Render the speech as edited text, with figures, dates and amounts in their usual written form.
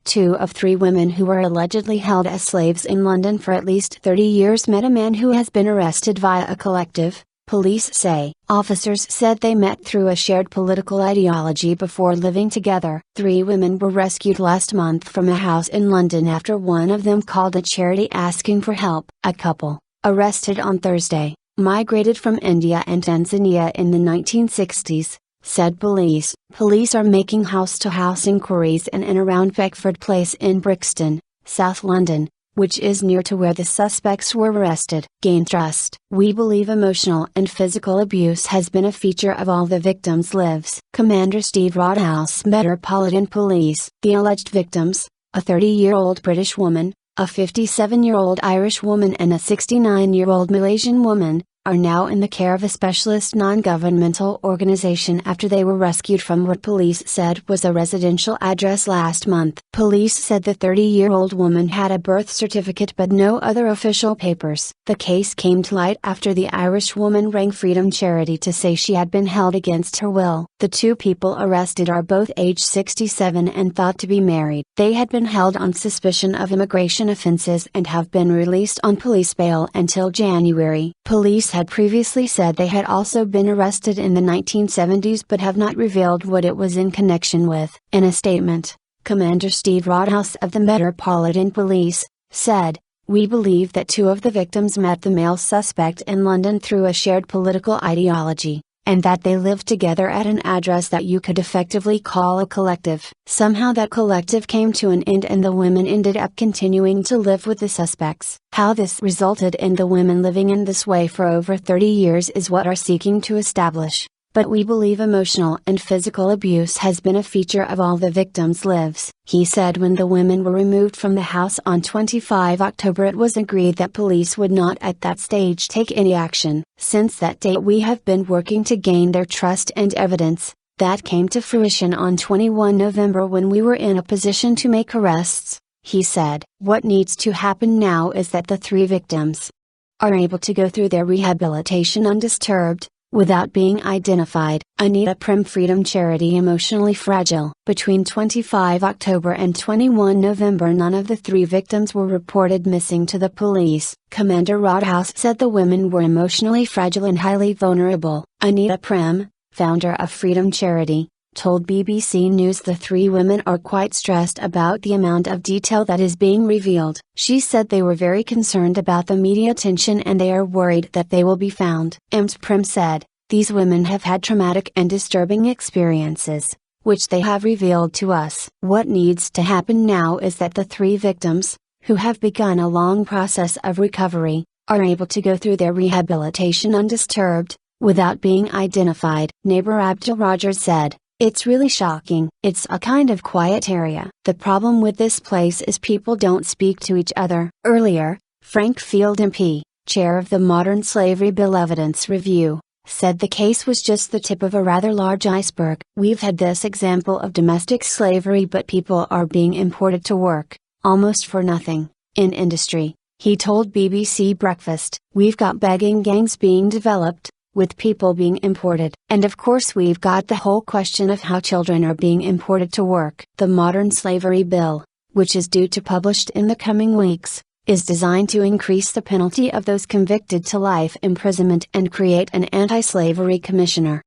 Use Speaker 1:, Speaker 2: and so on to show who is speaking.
Speaker 1: Two of three women who were allegedly held as slaves in London for at least 30 years met a man who has been arrested via a collective, police say. Officers said they met through a shared political ideology before living together. Three women were rescued last month from a house in London after one of them called a charity asking for help. A couple, arrested on Thursday, migrated from India and Tanzania in the 1960s, said police. Police are making house-to-house inquiries in and around Beckford Place in Brixton, South London, which is near to where the suspects were arrested. Gain trust. We believe emotional and physical abuse has been a feature of all the victims' lives. Commander Steve Rodhouse, Metropolitan Police. The alleged victims, a 30-year-old British woman, a 57-year-old Irish woman and a 69-year-old Malaysian woman, are now in the care of a specialist non-governmental organization after they were rescued from what police said was a residential address last month. Police said the 30-year-old woman had a birth certificate but no other official papers. The case came to light after the Irish woman rang Freedom Charity to say she had been held against her will. The two people arrested are both age 67 and thought to be married. They had been held on suspicion of immigration offenses and have been released on police bail until January. Police had previously said they had also been arrested in the 1970s but have not revealed what it was in connection with. In a statement, Commander Steve Rodhouse of the Metropolitan Police said, "We believe that two of the victims met the male suspect in London through a shared political ideology, and that they lived together at an address that you could effectively call a collective. Somehow that collective came to an end and the women ended up continuing to live with the suspects. How this resulted in the women living in this way for over 30 years is what we're seeking to establish. But we believe emotional and physical abuse has been a feature of all the victims' lives." He said when the women were removed from the house on 25 October it was agreed that police would not at that stage take any action. "Since that date we have been working to gain their trust and evidence. That came to fruition on 21 November when we were in a position to make arrests," he said. "What needs to happen now is that the three victims are able to go through their rehabilitation undisturbed, without being identified." Anita Prim, Freedom Charity. Emotionally fragile. Between 25 October and 21 November none of the three victims were reported missing to the police. Commander Rodhouse said the women were emotionally fragile and highly vulnerable. Anita Prim, founder of Freedom Charity, told BBC News the three women are quite stressed about the amount of detail that is being revealed. She said they were very concerned about the media attention and they are worried that they will be found. Ms. Prim said, "These women have had traumatic and disturbing experiences, which they have revealed to us. What needs to happen now is that the three victims, who have begun a long process of recovery, are able to go through their rehabilitation undisturbed, without being identified." Neighbor Abdul Rogers said, "It's really shocking. It's a kind of quiet area. The problem with this place is people don't speak to each other." Earlier, Frank Field MP, chair of the Modern Slavery Bill Evidence Review, said the case was just the tip of a rather large iceberg. "We've had this example of domestic slavery but people are being imported to work, almost for nothing, in industry," he told BBC Breakfast. "We've got begging gangs being developed, with people being imported. And of course we've got the whole question of how children are being imported to work." The Modern Slavery Bill, which is due to published in the coming weeks, is designed to increase the penalty of those convicted to life imprisonment and create an anti-slavery commissioner.